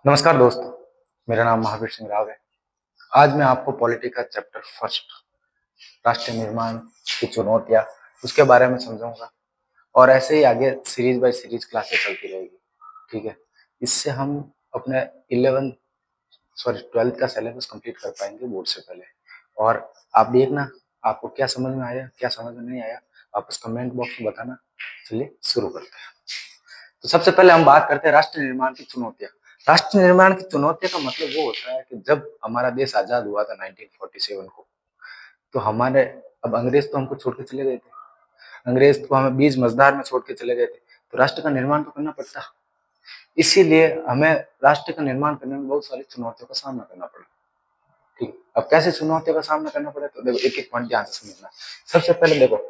नमस्कार दोस्तों, मेरा नाम महावीर सिंह राव है। आज मैं आपको पॉलिटी का चैप्टर फर्स्ट राष्ट्र निर्माण की चुनौतियां उसके बारे में समझाऊंगा और ऐसे ही आगे सीरीज बाय सीरीज क्लासेस चलती रहेगी। ठीक है, इससे हम अपने 12th का सिलेबस कंप्लीट कर पाएंगे बोर्ड से पहले। और आप देखना आपको क्या समझ में आया, क्या समझ में नहीं आया, आप उस कमेंट बॉक्स में बताना। चलिए शुरू करते हैं। तो सबसे पहले हम बात करते हैं राष्ट्र निर्माण की चुनौतियां। राष्ट्र निर्माण की चुनौतियों का मतलब वो होता है कि जब हमारा देश आजाद हुआ था 1947 को, तो हमारे अब अंग्रेज तो हमको छोड़ के चले गए थे, अंग्रेज तो हमें बीच मझधार में छोड़ के चले गए थे, तो राष्ट्र का निर्माण तो करना पड़ता। इसीलिए हमें राष्ट्र का निर्माण करने में बहुत सारी चुनौतियों का सामना करना पड़ा। ठीक, अब कैसे चुनौतियों का सामना करना पड़ा, तो देखो एक एक पॉइंट ध्यान से समझना। सबसे पहले देखो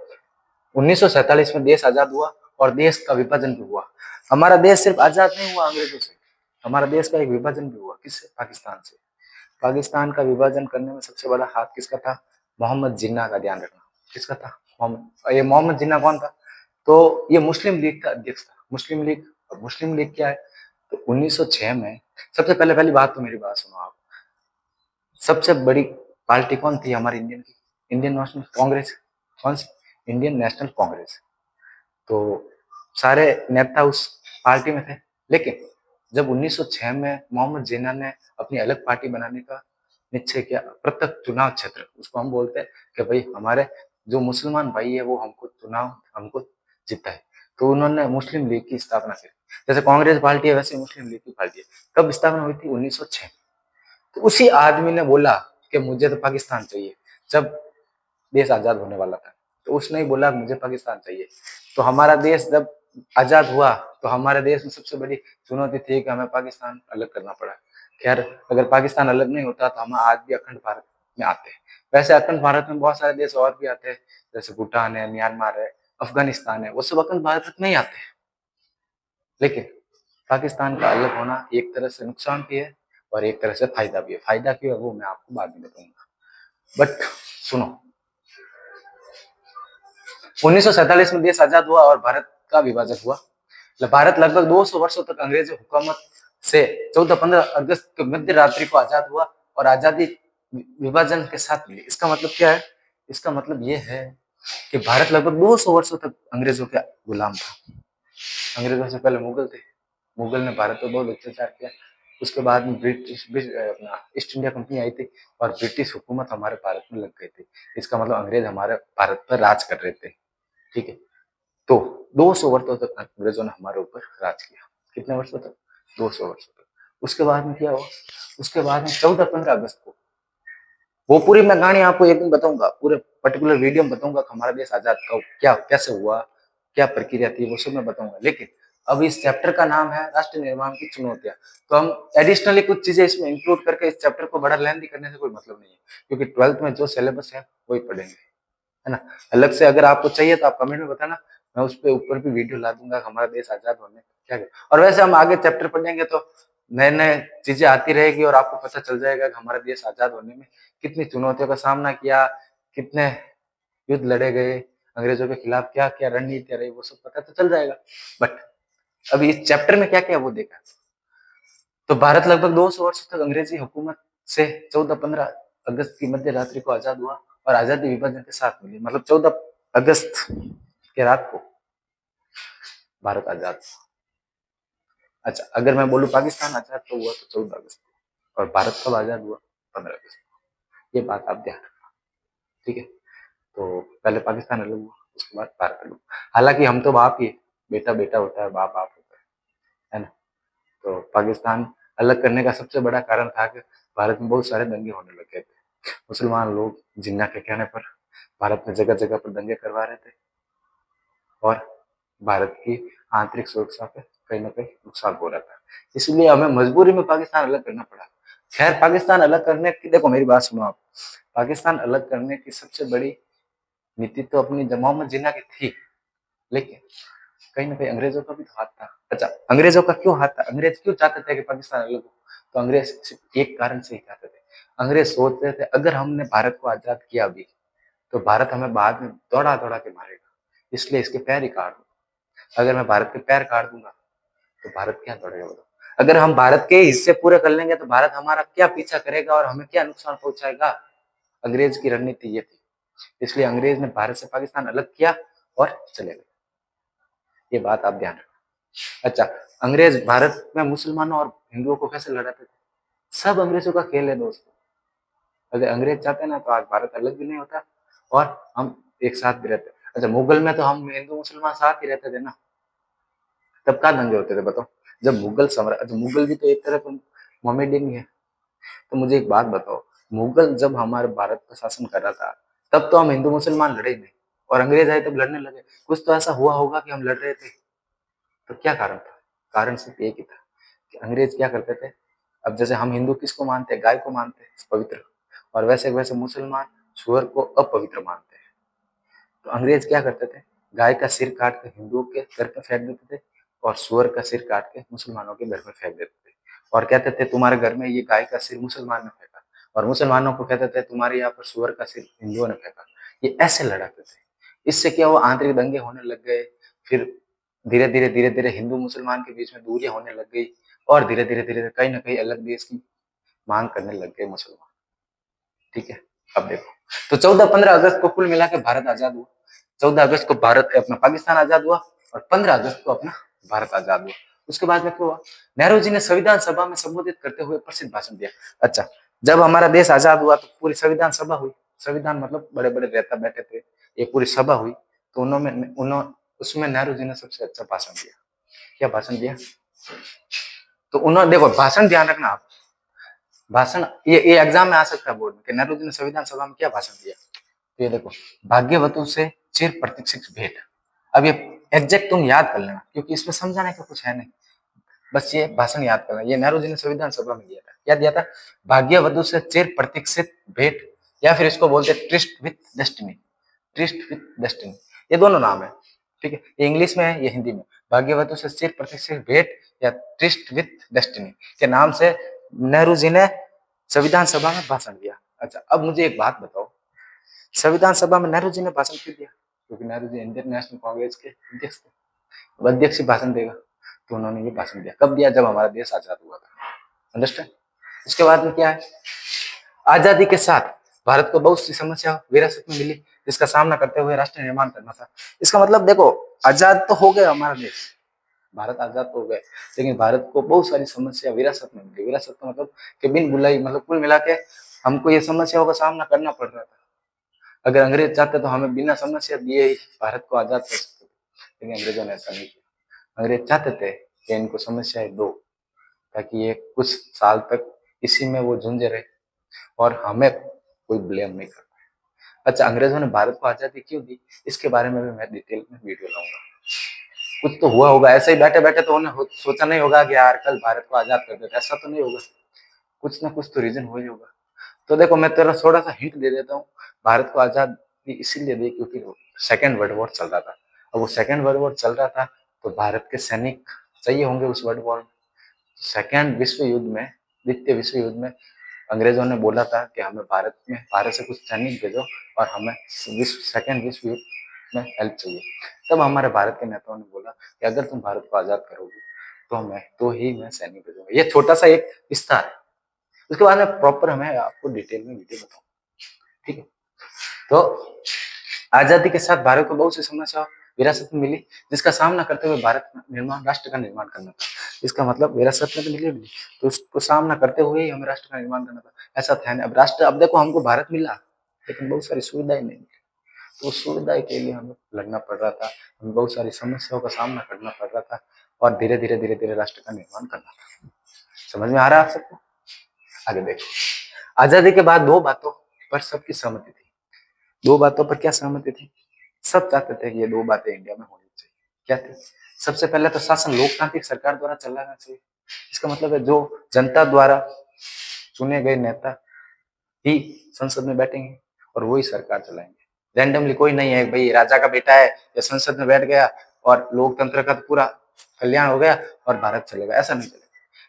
1947 में देश आजाद हुआ और देश का विभाजन भी हुआ। हमारा देश सिर्फ आजाद नहीं हुआ अंग्रेजों से, हमारा देश का एक विभाजन भी हुआ। किससे? पाकिस्तान से। पाकिस्तान का विभाजन करने में सबसे बड़ा हाथ किसका था? मोहम्मद जिन्ना का। ध्यान रखना, किसका था? ये मोहम्मद जिन्ना कौन था? तो ये मुस्लिम लीग का अध्यक्ष था। मुस्लिम लीग, मुस्लिम लीग क्या है? तो 1906 में सबसे पहले, पहली बात तो मेरी बात सुनो आप, सबसे बड़ी पार्टी कौन थी हमारी इंडियन की? Indian national Congress. कौन सी? Indian national Congress. तो सारे नेता उस पार्टी में थे। लेकिन जब 1906 में मोहम्मद जिन्ना ने अपनी अलग पार्टी बनाने का निश्चय किया, प्रत्यक्ष चुनाव क्षेत्र उसको हम बोलते हैं कि भाई हमारे जो मुसलमान भाई है वो हमको चुनाव हमको जीता है, तो उन्होंने मुस्लिम लीग की स्थापना की। जैसे कांग्रेस पार्टी है वैसे मुस्लिम लीग की पार्टी है। कब स्थापना हुई थी? 1906। तो उसी आदमी ने बोला कि मुझे तो पाकिस्तान चाहिए। जब देश आजाद होने वाला था तो उसने ही बोला मुझे पाकिस्तान चाहिए। तो हमारा देश जब आजाद हुआ तो हमारे देश में सबसे बड़ी चुनौती थी कि हमें पाकिस्तान अलग करना पड़ा। खैर, अगर पाकिस्तान अलग नहीं होता तो हम आज भी अखंड भारत में आते। वैसे अखंड भारत में बहुत सारे देश और भी आते हैं, जैसे भूटान है, म्यांमार है, अफगानिस्तान है, वो सब अखंड भारत में ही आते हैं। लेकिन पाकिस्तान का अलग होना एक तरह से नुकसान भी है और एक तरह से फायदा भी है। फायदा क्यों है वो मैं आपको बाद में बताऊंगा। बट सुनो, 1947 में देश आजाद हुआ और भारत का विभाजन हुआ। भारत लगभग 200 वर्षों तक अंग्रेजी हुकूमत से 14-15 अगस्त की मध्य रात्रि को आजाद हुआ और आजादी विभाजन के साथ मिली। इसका मतलब क्या है? इसका मतलब ये है कि भारत लगभग 200 वर्षों तक अंग्रेजों का गुलाम था। अंग्रेजों से पहले मुगल थे, मुगल ने भारत पर बहुत अत्याचार किया। उसके बाद में ब्रिटिश अपना ईस्ट इंडिया कंपनी आई थी और ब्रिटिश हुकूमत हमारे भारत में लग गई थी। इसका मतलब अंग्रेज हमारे भारत पर राज कर रहे थे। ठीक है, तो 200 वर्षों तक अंग्रेजों ने हमारे ऊपर राज किया। कितने वर्षों तक? 200 वर्षों तक। उसके बाद में क्या हुआ? उसके बाद में 14-15 अगस्त को, वो पूरी मैं कहानी आपको एक दिन बताऊंगा, पूरे पर्टिकुलर वीडियो में बताऊंगा कि हमारा देश आजाद कब, क्या कैसे हुआ, क्या प्रक्रिया थी, वो सब मैं बताऊंगा। लेकिन अब इस चैप्टर का नाम है राष्ट्र निर्माण की चुनौतियां, तो हम एडिशनली कुछ चीजें इसमें इंक्लूड करके इस चैप्टर को बड़ा लेंथी करने से कोई मतलब नहीं है, क्योंकि 12th में जो सिलेबस है वही पढ़ेंगे, है ना। अलग से अगर आपको चाहिए तो आप कमेंट में बताना, मैं उस पर ऊपर भी वीडियो ला दूंगा हमारा देश आजाद होने क्या क्या। और वैसे हम आगे चैप्टर पढ़ेंगे तो नए नए चीजें आती रहेगी और आपको पता चल जाएगा कि हमारा देश आजाद होने में कितनी चुनौतियों का सामना किया, कितने युद्ध लड़े गए, अंग्रेजों के खिलाफ क्या क्या रणनीतियां रही, वो सब पता तो चल जाएगा। बट अभी इस चैप्टर में क्या क्या वो देखा। तो भारत लगभग 200 वर्ष तक अंग्रेजी हुकूमत से 14-15 अगस्त की मध्य रात्रि को आजाद हुआ और आजादी विभाजन के साथ मिली। मतलब 14 अगस्त के रात को भारत आजाद हुआ। अच्छा, अगर मैं बोलूं पाकिस्तान आजाद तो हुआ तो 14 अगस्त को, और भारत कब आजाद हुआ? 15 अगस्त को। ये बात आप ध्यान रखना। ठीक है, तो पहले पाकिस्तान अलग हुआ, उसके बाद भारत अलग हुआ। हालांकि हम तो बाप ही, बेटा बेटा होता है, बाप बाप होता है ना। तो पाकिस्तान अलग करने का सबसे बड़ा कारण था कि भारत में बहुत सारे दंगे होने लगे थे। मुसलमान लोग जिन्ना के कहने पर भारत में जगह जगह पर दंगे करवा रहे थे और भारत की आंतरिक सुरक्षा पे कहीं ना कहीं नुकसान हो रहा था। इसलिए हमें मजबूरी में पाकिस्तान अलग करना पड़ा। खैर, पाकिस्तान अलग करने की, देखो मेरी बात सुनो आप, पाकिस्तान अलग करने की सबसे बड़ी नीति तो अपनी मोहम्मद जिन्ना की थी, लेकिन कहीं ना कहीं अंग्रेजों का भी तो हाथ था। अच्छा, अंग्रेजों का क्यों हाथ था? अंग्रेज क्यों चाहते थे कि पाकिस्तान अलग हो? तो अंग्रेज सिर्फ एक कारण से ही चाहते थे। अंग्रेज सोचते थे अगर हमने भारत को आजाद किया भी तो भारत हमें बाद में दौड़ा दौड़ा के मारेगा, इसलिए इसके पैर ही काट दो। अगर मैं भारत के पैर काट दूंगा तो भारत क्या दौड़ेगा बताओ। अगर हम भारत के हिस्से पूरे कर लेंगे तो भारत हमारा क्या पीछा करेगा और हमें क्या नुकसान पहुंचाएगा। अंग्रेज की रणनीति ये थी, इसलिए अंग्रेज ने भारत से पाकिस्तान अलग किया और चले गए। ये बात आप ध्यान रखना। अच्छा, अंग्रेज भारत में मुसलमानों और हिंदुओं को कैसे लड़ाते थे? सब अंग्रेजों का खेल है दोस्तों। अगर अंग्रेज चाहते ना तो आज भारत अलग भी नहीं होता और हम एक साथ भी रहते। अच्छा, मुगल में तो हम हिंदू मुसलमान साथ ही रहते थे ना, तब कहाँ दंगे होते थे बताओ? जब मुगल सम्राट, अच्छा मुगल भी तो एक तरह का मोमेडियन ही है। तो मुझे एक बात बताओ, मुगल जब हमारे भारत पर शासन कर रहा था तब तो हम हिंदू मुसलमान लड़े ही नहीं, और अंग्रेज आए तब लड़ने लगे। कुछ तो ऐसा हुआ होगा कि हम लड़ रहे थे। तो क्या कारण था? कारण सिर्फ एक ही था कि अंग्रेज क्या करते थे, अब जैसे हम हिंदू किसको मानते हैं? गाय को मानते हैं पवित्र, और वैसे वैसे मुसलमान सुअर को अपवित्र मानते हैं। तो अंग्रेज क्या करते थे, गाय का सिर काट के हिंदुओं के घर पे फेंक देते थे और सुअर का सिर काट के मुसलमानों के घर में फेंक देते थे, और कहते थे तुम्हारे घर में ये गाय का सिर मुसलमान ने फेंका, और मुसलमानों को कहते थे तुम्हारे यहाँ पर सुअर का सिर हिंदुओं ने फेंका। ये ऐसे लड़ाते थे। इससे क्या हुआ, आंतरिक दंगे होने लग गए। फिर धीरे धीरे हिंदू मुसलमान के बीच में दूरियां होने लग गई, और धीरे धीरे कहीं ना कहीं अलग देश की मांग करने लग गए मुसलमान। ठीक है, अब देखो, तो 14-15 अगस्त को कुल मिला के भारत आजाद हुआ। 14 अगस्त को भारत अपना पाकिस्तान आजाद हुआ, और 15 अगस्त को अपना भारत आजाद हुआ। उसके बाद में क्या हुआ, नेहरू जी ने संविधान सभा में संबोधित करते हुए प्रसिद्ध भाषण दिया। अच्छा, जब हमारा देश आजाद हुआ तो पूरी संविधान सभा हुई। संविधान मतलब बड़े बड़े नेता बैठे थे, एक पूरी सभा हुई। तो उन्होंने उसमें नेहरू जी ने सबसे अच्छा भाषण दिया। क्या भाषण दिया? तो उन्होंने, देखो भाषण ध्यान रखना आप, भाषण ये एग्जाम में आ सकता है बोर्ड में कि नेहरू जी ने संविधान सभा में क्या भाषण दिया। तो ये देखो, भाग्यवतों से चिर प्रतीक्षित भेंट। अब ये एग्जैक्ट तुम याद कर लेना क्योंकि इसमें समझाने का कुछ है नहीं, बस ये भाषण याद करना। ये नेहरू जी ने संविधान सभा में दिया था। क्या दिया था? भाग्यवधु से चिर प्रतीक्षित भेंट, या फिर इसको बोलते tryst with destiny. Tryst with destiny, ये दोनों नाम है। ठीक है, ये इंग्लिश में है, ये हिंदी में। भाग्यवतु से चिर प्रतीक्षित भेंट या ट्रिस्ट विथ डेस्टिनी के नाम से नेहरू जी ने संविधान सभा में भाषण दिया। अच्छा, अब मुझे एक बात बताओ, संविधान सभा में नेहरू जी ने भाषण क्यों दिया? क्योंकि नेहरू जी इंडियन नेशनल कांग्रेस के अध्यक्ष थे। अब अध्यक्ष ही भाषण देगा, तो उन्होंने ये भाषण दिया। कब दिया? जब हमारा देश आजाद हुआ था। अंडरस्टैंड? इसके बाद में क्या है, आजादी के साथ भारत को बहुत सी समस्या विरासत में मिली, जिसका सामना करते हुए राष्ट्र निर्माण करना था। इसका मतलब देखो, आजाद तो हो गया हमारा देश, भारत आजाद तो हो गए, लेकिन भारत को बहुत सारी समस्या विरासत में मिली। विरासत का मतलब कि बिन बुलाई, मतलब कुल मिला के हमको ये समस्याओं का सामना करना पड़ रहा था। अगर अंग्रेज चाहते तो हमें बिना समस्या दिए ही भारत को आजाद कर सकते थे, लेकिन अंग्रेजों ने ऐसा नहीं किया। अंग्रेज चाहते थे कि इनको समस्याएं दो, ताकि ये कुछ साल तक इसी में वो झुंझे रहे और हमें कोई ब्लेम नहीं कर पाए। अच्छा, अंग्रेजों ने भारत को आजादी क्यों दी, इसके बारे में भी मैं डिटेल में वीडियो लाऊंगा। कुछ तो हुआ होगा, ऐसे ही बैठे बैठे तो उन्हें सोचा नहीं होगा कि यार कल भारत को आजाद कर देते, ऐसा तो नहीं होगा। कुछ ना कुछ तो रीजन हो ही होगा। तो देखो, मैं तेरा थोड़ा सा हिंट दे देता हूँ। भारत को आजादी इसीलिए दी क्योंकि सेकेंड वर्ल्ड वॉर चल रहा था। अब वो सेकेंड वर्ल्ड वॉर चल रहा था तो भारत के सैनिक चाहिए होंगे उस वर्ल्ड वॉर में। सेकेंड विश्व युद्ध में, द्वितीय विश्व युद्ध में अंग्रेजों ने बोला था कि हमें भारत से कुछ सैनिक भेजो और हमें सेकेंड विश्व युद्ध में हेल्प चाहिए। तब हमारे भारत के नेताओं ने बोला कि अगर तुम भारत को आजाद करोगे तो मैं सैनिक भेजूंगा। ये छोटा सा एक विस्तार है, उसके बाद में प्रॉपर हमें आपको डिटेल में वीडियो बताऊंगा। ठीक है, तो आजादी के साथ भारत को बहुत सी समस्या विरासत में मिली, जिसका सामना करते हुए भारत निर्माण, राष्ट्र का निर्माण करना था। इसका मतलब विरासत में तो मिली, तो उसको सामना करते हुए ही हमें राष्ट्र का निर्माण करना था। ऐसा था नहीं। अब राष्ट्र, अब देखो हमको भारत मिला लेकिन बहुत सारी सुविधाएं नहीं मिली, तो उस सुविधा के लिए हमें लड़ना पड़ रहा था, हमें बहुत सारी समस्याओं का सामना करना पड़ रहा था, और धीरे धीरे राष्ट्र का निर्माण करना था। समझ में आ रहा है आप सबको? आगे देखो, आजादी के बाद दो बातों पर सबकी सहमति थी। दो बातों पर क्या सहमति थी? सब चाहते थे कि ये दो बातें इंडिया में होनी चाहिए। क्या थी? सबसे पहले तो शासन लोकतांत्रिक सरकार द्वारा चलाना चाहिए। इसका मतलब है जो जनता द्वारा चुने गए नेता ही संसद में बैठेंगे और वही सरकार चलाएंगे। रैंडमली कोई नहीं है भाई राजा का बेटा है या संसद में बैठ गया और लोकतंत्र का तो पूरा कल्याण हो गया और भारत चलेगा, ऐसा नहीं चलेगा।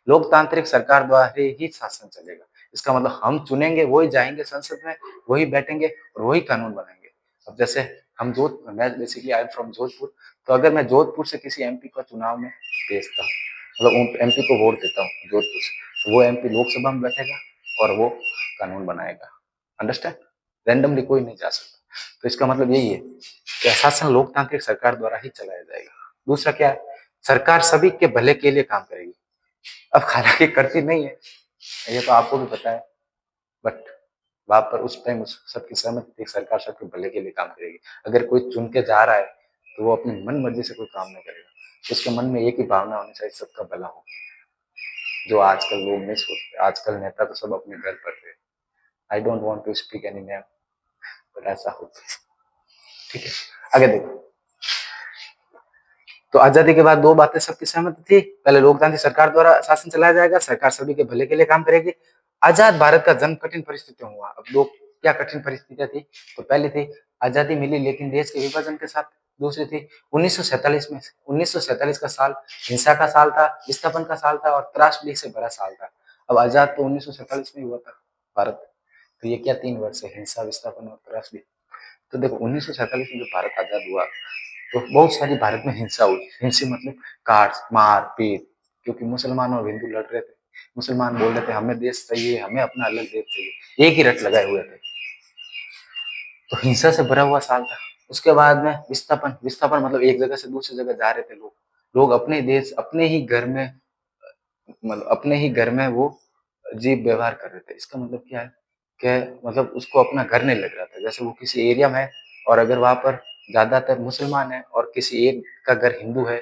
लोकतांत्रिक सरकार द्वारा ही शासन चलेगा। इसका मतलब हम चुनेंगे, वही जाएंगे संसद में, वही बैठेंगे और वही कानून बनाएंगे। अब जैसे मैं basically I am from Jodhpur, तो अगर मैं जोधपुर से किसी एमपी को चुनाव में भेजता मतलब एमपी को वोट देता हूँ जोधपुर से, तो वो एमपी लोकसभा में बैठेगा और वो कानून बनाएगा। अंडरस्टैंड? रैंडमली कोई नहीं जा सकता। तो इसका मतलब यही है कि शासन लोकतांत्रिक सरकार द्वारा ही चलाया जाएगा। दूसरा क्या है, सरकार सभी के भले के लिए काम करेगी। अब हालांकि करती नहीं है, ये तो आपको भी पता है, बट वहां पर उस टाइम उस सबकी सहमति थी, सरकार सबके भले के लिए काम करेगी। अगर कोई चुन के जा रहा है तो वो अपनी मन मर्जी से कोई काम नहीं करेगा, उसके मन में एक ही भावना होनी चाहिए, सबका भला हो, जो आजकल लोग नहीं सोचते। आजकल नेता तो सब अपने घर पर थे। I don't want to speak any name, but ऐसा होता है। ठीक है, आगे देखो। तो आजादी के बाद दो बातें सबकी सहमति थी, पहले लोकतांत्रिक सरकार द्वारा शासन चलाया जाएगा, सरकार सभी के भले के लिए काम करेगी। आजाद भारत का जन्म कठिन परिस्थितियों हुआ। अब लोग क्या कठिन परिस्थितियां थी, तो पहली थी आजादी मिली लेकिन देश के विभाजन के साथ। दूसरी थी 1947 में, 1947 का साल हिंसा का साल था, विस्थापन का साल था और त्रासदी से भरा साल था। अब आजाद तो 1947 में हुआ था भारत, तो ये क्या 3 वर्ष है, हिंसा, विस्थापन और त्रासदी। तो देखो 1947 में जब भारत आजाद हुआ तो बहुत सारी भारत में हिंसा हुई। हिंसा मतलब काट मार पीट, क्योंकि मुसलमान और हिंदू लड़ रहे थे। मुसलमान बोल रहे थे हमें देश चाहिए, हमें अपना अलग देश चाहिए, एक ही रट लगाए हुए थे। तो हिंसा से भरा हुआ साल था। उसके बाद में विस्थापन, विस्थापन मतलब एक जगह से दूसरी जगह जा रहे थे लोग। लोग अपने देश अपने ही घर में, मतलब अपने ही घर में वो अजीब व्यवहार कर रहे थे। इसका मतलब क्या है कि मतलब उसको अपना घर नहीं लग रहा था। जैसे वो किसी एरिया में है और अगर वहां पर ज्यादातर मुसलमान है और किसी एक का घर हिंदू है,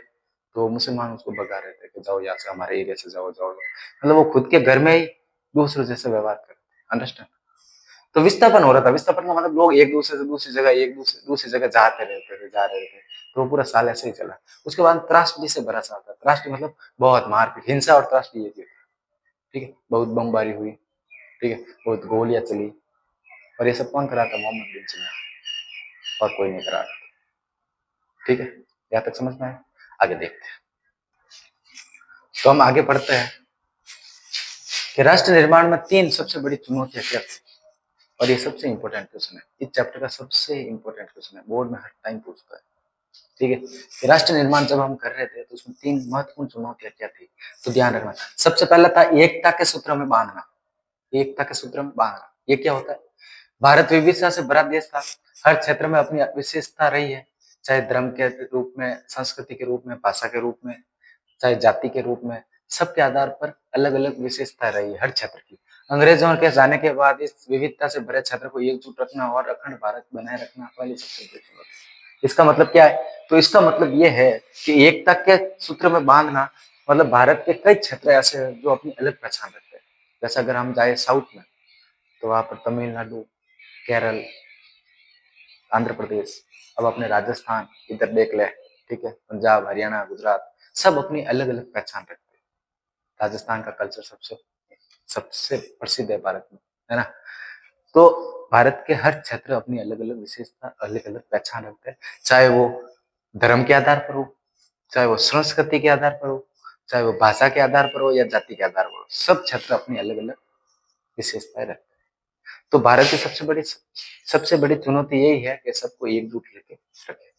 तो मुसलमान उसको भगा रहे थे कि जाओ यहाँ से, हमारे एरिया से जाओ जाओ। मतलब वो खुद के घर में ही दूसरों जैसे व्यवहार करते। अंडरस्टैंड? तो विस्थापन हो रहा था। विस्थापन का मतलब लोग एक दूसरे से दूसरी जगह, एक दूसरी जगह जाते रहते थे, जा रहे थे। तो वो पूरा साल ऐसे ही चला। उसके बाद त्रासदी से भरा साल था। त्रासदी मतलब बहुत मारपीट, हिंसा और त्रासदी एक ही। ठीक है, बहुत बमबारी हुई, ठीक है, बहुत गोलियां चली। और ये सब कौन करा था? मोहम्मद बिन सलमान, और कोई नहीं करा था। ठीक है, यहाँ तक समझ में आया? आगे देखते हैं। तो हम आगे पढ़ते हैं कि राष्ट्र निर्माण में 3 सबसे बड़ी चुनौतियां क्या थी। और ये सबसे इंपॉर्टेंट क्वेश्चन है, इस चैप्टर का सबसे इंपॉर्टेंट क्वेश्चन है, बोर्ड में हर टाइम पूछता है। ठीक है, कि राष्ट्र निर्माण जब हम कर रहे थे तो उसमें 3 महत्वपूर्ण चुनौतियां क्या थी, तो ध्यान रखना। सबसे पहला था एकता के सूत्र में बांधना। एकता के सूत्र में बांधना, ये क्या होता है? भारत विविधता से भरा देश था। हर क्षेत्र में अपनी विशेषता रही है, चाहे धर्म के रूप में, संस्कृति के रूप में, भाषा के रूप में, चाहे जाति के रूप में। सबके आधार पर अलग अलग विशेषता रही है हर क्षेत्र की। अंग्रेजों के जाने के बाद इस विविधता से भरे क्षेत्र को एकजुट रखना और अखंड भारत बनाए रखना पहली सबसे बड़ी चुनौती। इसका मतलब क्या है? तो इसका मतलब ये है कि एकता के सूत्र में बांधना मतलब भारत के कई क्षेत्र ऐसे हैं जो अपनी अलग पहचान रखते हैं। जैसे अगर हम जाए साउथ में, तो वहां पर तमिलनाडु, केरल, आंध्र प्रदेश, अब अपने राजस्थान इधर देख ले, ठीक है, पंजाब, हरियाणा, गुजरात, सब अपनी अलग अलग पहचान रखते हैं। राजस्थान का कल्चर सबसे सबसे प्रसिद्ध है भारत में, है ना? तो भारत के हर क्षेत्र अपनी अलग अलग विशेषता, अलग अलग पहचान रखते हैं। चाहे वो धर्म के आधार पर हो, चाहे वो संस्कृति के आधार पर हो, चाहे वो भाषा के आधार पर हो या जाति के आधार पर हो, सब क्षेत्र अपनी अलग अलग विशेषताएं रखते हैं। तो भारत की सबसे बड़ी चुनौती यही है कि सबको एकजुट लेके रखे।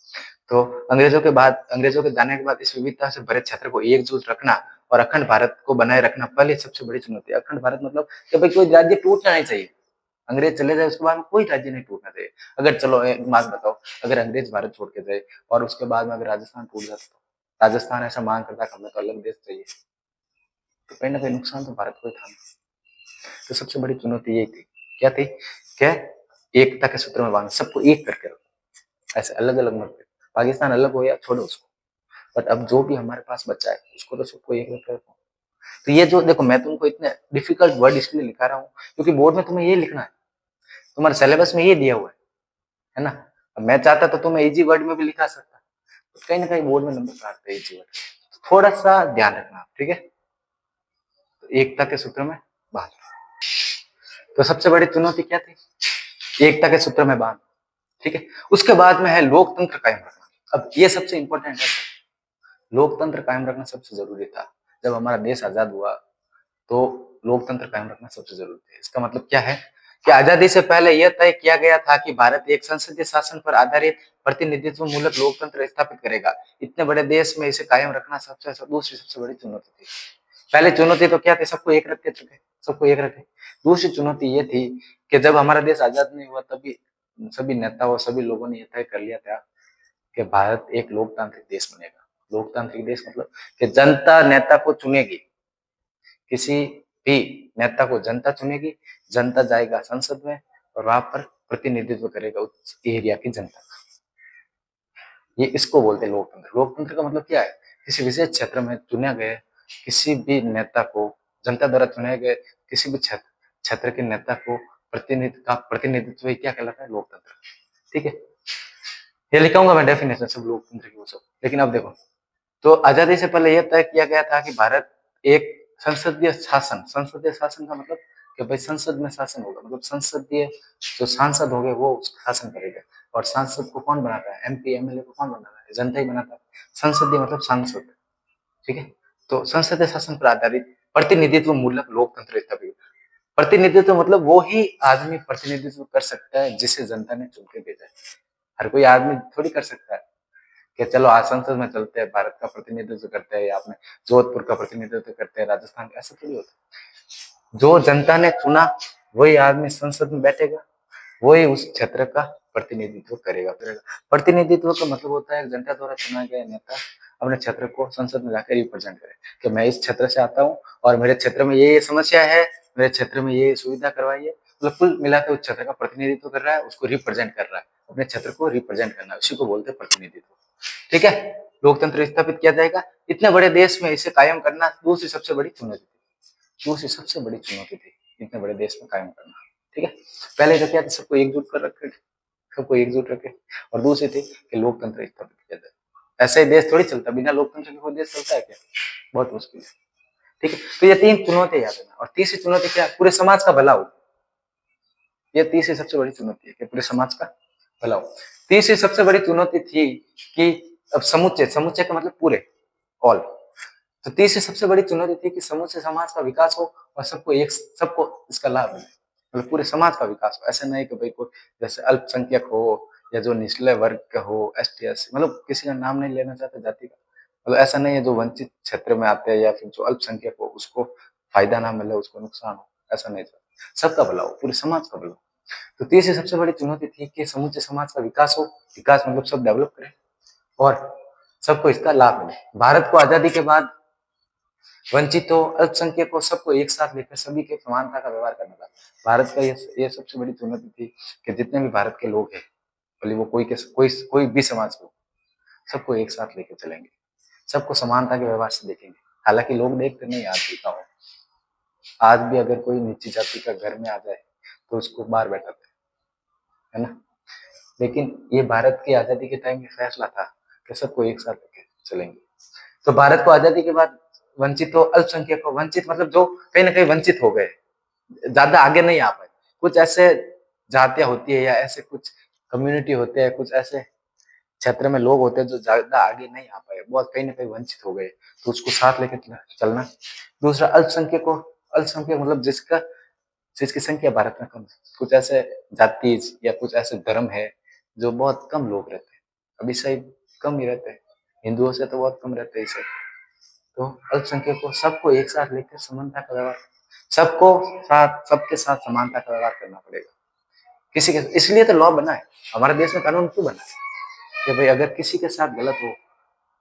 तो अंग्रेजों के जाने के बाद इस विविधता से भरे क्षेत्र को एकजुट रखना और अखंड भारत को बनाए रखना पहले सबसे बड़ी चुनौती है। अखंड भारत मतलब कि भाई कोई राज्य टूटना नहीं चाहिए। अंग्रेज चले जाए उसके बाद में कोई राज्य नहीं टूटना चाहिए। अगर चलो एक बात बताओ, अगर अंग्रेज भारत छोड़ के जाए और उसके बाद में अगर राजस्थान टूट जाता, तो राजस्थान ऐसा मांग करता कि हमें तो अलग देश चाहिए, तो कहीं ना कहीं नुकसान तो भारत को ही था। तो सबसे बड़ी चुनौती यही थी, क्या थी? क्या? एकता के सूत्र में बांध, सबको एक करके रखो, ऐसे अलग अलग मत करो। पाकिस्तान अलग हो या छोड़ो उसको, बट अब जो भी हमारे पास बचा है उसको तो सबको एक करके रखो। तो ये जो देखो, मैं तुमको इतने डिफिकल्ट वर्ड इसलिए लिखा रहा हूँ क्योंकि बोर्ड में तुम्हें ये लिखना है, तुम्हारे सिलेबस में ये दिया हुआ है ना? अब मैं चाहता तो तुम्हें इजी वर्ड में भी लिखा सकता, तो कहीं ना कहीं बोर्ड में नंबर काटते हैं इजी वर्ड, तो थोड़ा सा ध्यान रखना, ठीक है? तो एकता के सूत्र में बांध। तो सबसे बड़ी चुनौती क्या थी? एकता के सूत्र में बांध, ठीक है। उसके बाद में है लोकतंत्र कायम रखना। अब ये सबसे इंपॉर्टेंट है, लोकतंत्र कायम रखना सबसे जरूरी था। जब हमारा देश आजाद हुआ तो लोकतंत्र कायम रखना सबसे जरूरी है। इसका मतलब क्या है कि आजादी से पहले यह तय किया गया था कि भारत एक संसदीय शासन पर आधारित प्रतिनिधित्व मूलक लोकतंत्र स्थापित करेगा। इतने बड़े देश में इसे कायम रखना दूसरी सबसे बड़ी चुनौती थी। पहले चुनौती तो क्या थी, सबको एक रख के चुके, सबको एक रखे। दूसरी चुनौती ये थी कि जब हमारा देश आजाद नहीं हुआ तभी सभी नेताओं सभी लोगों ने यह तय कर लिया था कि भारत एक लोकतांत्रिक देश बनेगा। लोकतांत्रिक देश मतलब कि जनता नेता को चुनेगी, किसी भी नेता को जनता चुनेगी, जनता जाएगा संसद में और वहां पर प्रतिनिधित्व करेगा उस एरिया की जनता का। ये इसको बोलते हैं लोकतंत्र। लोकतंत्र का मतलब क्या है, किसी विशेष क्षेत्र में चुने गए किसी भी नेता को, जनता द्वारा चुने गए किसी भी क्षेत्र के नेता को प्रतिनिधित्व ही क्या कहलाता है, लोकतंत्र। ठीक है, ये लिखाऊंगा मैं डेफिनेशन सब लोकतंत्र की वो सब। लेकिन अब देखो, तो आजादी से पहले यह तय किया गया था कि भारत एक संसदीय शासन का मतलब कि भाई संसद में शासन होगा, मतलब संसदीय जो सांसद होंगे वो शासन करेगा। और सांसद को कौन बनाता है, एमपी एमएलए को कौन बनाता है, जनता ही बनाता है। संसदीय मतलब सांसद। ठीक है, तो संसदीय शासन पर आधारित प्रतिनिधित्व मूलक लोकतंत्र स्थापित। प्रतिनिधित्व मतलब वो ही आदमी प्रतिनिधित्व कर सकता है जिसे जनता ने चुन के भेजा है। हर कोई आदमी थोड़ी कर सकता है कि चलो आज संसद में चलते हैं, भारत का प्रतिनिधित्व करते हैं, या आपने जोधपुर का प्रतिनिधित्व करते हैं, राजस्थान का, ऐसा थोड़ी होता। जो जनता ने चुना वही आदमी संसद में बैठेगा, वही उस क्षेत्र का प्रतिनिधित्व करेगा। प्रतिनिधित्व का मतलब होता है जनता द्वारा चुना गया नेता अपने क्षेत्र को संसद में जाकर रिप्रेजेंट करे कि मैं इस क्षेत्र से आता हूँ और मेरे क्षेत्र में ये समस्या है, मेरे क्षेत्र में ये सुविधा करवाई है। मतलब कुल मिलाकर उस क्षेत्र का प्रतिनिधित्व कर रहा है, उसको रिप्रेजेंट कर रहा है, अपने क्षेत्र को रिप्रेजेंट करना, उसी को बोलते हैं प्रतिनिधित्व। ठीक है, लोकतंत्र स्थापित किया जाएगा। इतने बड़े देश में इसे कायम करना दूसरी सबसे बड़ी चुनौती थी। दूसरी सबसे बड़ी चुनौती थी इतने बड़े देश में कायम करना। ठीक है, पहले तो क्या था, सबको एकजुट कर रखे, सबको एकजुट रखे। और दूसरी थी कि लोकतंत्र स्थापित किया जाए। ऐसे ही देश थोड़ी चलता, बिना लोकतंत्र के कोई देश चलता है क्या, बहुत मुश्किल है। ठीक है, तो ये तीन चुनौती याद रखना। और तीसरी चुनौती क्या, पूरे समाज का भला हो। ये तीसरी सबसे बड़ी चुनौती है कि पूरे समाज का भला हो। तीसरी सबसे बड़ी चुनौती थी कि अब समुच्चय, समुच्चय का मतलब पूरे, ऑल। तो तीसरी सबसे बड़ी चुनौती थी कि समूचे समाज का विकास हो और सबको इसका लाभ मिले, मतलब पूरे समाज का विकास हो। ऐसा नहीं कि भाई कोई जैसे अल्पसंख्यक हो या जो निचले वर्ग का हो, एसटी एससी, मतलब किसी का नाम नहीं लेना चाहते जाति का, मतलब ऐसा नहीं है जो वंचित क्षेत्र में आते हैं या फिर जो अल्पसंख्यक हो उसको फायदा ना मिले, उसको नुकसान हो, ऐसा नहीं चाहते। सबका भला हो, पूरे समाज का भला हो। तो तीसरी सबसे बड़ी चुनौती थी कि समूचे समाज का विकास हो। विकास मतलब सब डेवलप करें और सबको इसका लाभ मिले। भारत को आजादी के बाद वंचितों, अल्पसंख्यकों, सबको एक साथ लेकर सभी के समानता का व्यवहार करना था। भारत का ये सबसे बड़ी चुनौती थी कि जितने भी भारत के लोग हैं, भले वो कोई भी समाज को, सबको एक साथ लेकर चलेंगे, सबको समानता के व्यवहार से देखेंगे। हालांकि लोग देखते नहीं, आज भी हो, आज भी अगर कोई नीची जाति का घर में आ जाए तो उसको बाहर बैठाते है ना। लेकिन ये भारत की आजादी के टाइम में फैसला था कि सबको एक साथ लेकर चलेंगे। तो भारत को आजादी के बाद वंचितों, अल्पसंख्यकों, वंचित मतलब जो कहीं ना कहीं वंचित हो गए, ज्यादा आगे नहीं आ पाए। कुछ ऐसे जातियां होती है या ऐसे कुछ कम्युनिटी होते हैं, कुछ ऐसे क्षेत्र में लोग होते हैं जो ज्यादा आगे नहीं आ पाए, बहुत कहीं ना कहीं वंचित हो गए, तो उसको साथ लेकर चलना। दूसरा अल्पसंख्यकों, अल्पसंख्यक मतलब जिसकी संख्या भारत में कम है। कुछ ऐसे जाति या कुछ ऐसे धर्म है जो बहुत कम लोग रहते हैं, अब ईसाई कम ही रहते हैं, हिंदुओं से तो बहुत कम रहते हैं ईसाई। तो अल्पसंख्यकों सबको एक साथ लेकर समानता का व्यवहार, सबके साथ समानता का व्यवहार करना पड़ेगा। किसी के, इसलिए तो लॉ बना है, हमारे देश में कानून क्यों बना है कि भाई अगर किसी के साथ गलत हो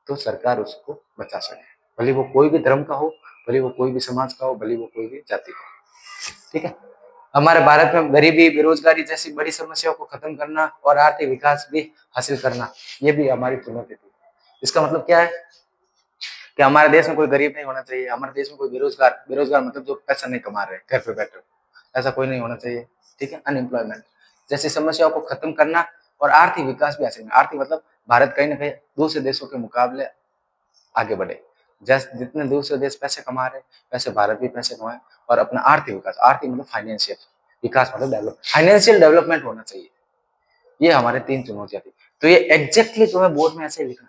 तो सरकार उसको बचा सके, भले वो कोई भी धर्म का हो, भले वो कोई भी समाज का हो, भले वो कोई भी जाति का हो। ठीक है, हमारे भारत में गरीबी, बेरोजगारी जैसी बड़ी समस्याओं को खत्म करना और आर्थिक विकास भी हासिल करना, ये भी हमारी चुनौती थी। इसका मतलब क्या है कि हमारे देश में कोई गरीब नहीं होना चाहिए, हमारे देश में कोई बेरोजगार मतलब जो पैसा नहीं कमा रहे, घर पे बैठे, ऐसा कोई नहीं होना चाहिए। ठीक है, अनएम्प्लॉयमेंट जैसी समस्याओं को खत्म करना और आर्थिक विकास भी हासिल करना। आर्थिक मतलब भारत कहीं ना कहीं दूसरे देशों के मुकाबले आगे बढ़े। जैसे जितने दूसरे देश पैसे कमा रहे वैसे भारत भी पैसे कमाए और अपना आर्थिक विकास, आर्थिक मतलब फाइनेंशियल विकास मतलब डेवलप, फाइनेंशियल डेवलपमेंट होना चाहिए। ये हमारे तीन चुनौतियां थी। तो ये एग्जैक्टली तुम्हें बोर्ड में ऐसे लिखना।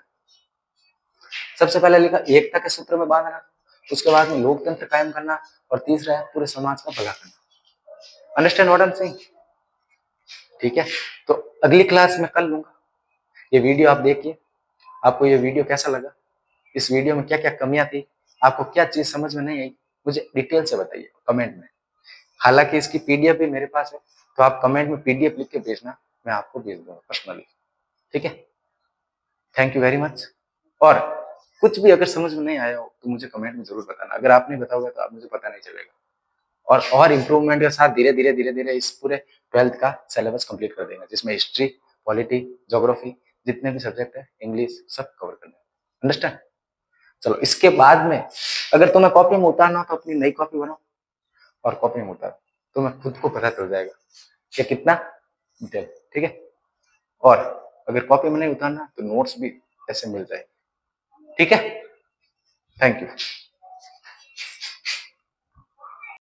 सबसे पहले लिखा एकता के सूत्र में बांधना, उसके बाद में लोकतंत्र कायम करना और तीसरा है पूरे समाज का भला करना। Understand what I am saying? ठीक है, तो अगली क्लास में कल लूंगा। ये वीडियो आप देखिए, आपको ये वीडियो कैसा लगा, इस वीडियो में क्या क्या कमियां थी, आपको क्या चीज समझ में नहीं आई, मुझे डिटेल से बताइए कमेंट में। हालांकि इसकी पीडीएफ भी मेरे पास है, तो आप कमेंट में पीडीएफ लिख के भेजना, मैं आपको भेज दूंगा पर्सनली। ठीक है, थैंक यू वेरी मच। और कुछ भी अगर समझ में नहीं आया हो तो मुझे कमेंट में जरूर बताना, अगर आप नहीं बताओगे तो आप मुझे पता नहीं चलेगा। और इम्प्रूवमेंट के साथ धीरे धीरे धीरे धीरे इस पूरे 12th का सिलेबस कंप्लीट कर देंगे, जिसमें हिस्ट्री, पॉलिटी, ज्योग्राफी, जितने भी सब्जेक्ट है, इंग्लिश, सब कवर कर देंगे। अंडरस्टैंड? चलो, इसके बाद में अगर तुम्हें कॉपी में उतारना हो तो अपनी नई कॉपी बनाओ और कॉपी में उतारो, तुम्हें खुद को पता चल जाएगा कि कितना डिटेल। ठीक है, और अगर कॉपी में नहीं उतारना तो नोट्स भी ऐसे मिल जाए। ठीक है, थैंक यू।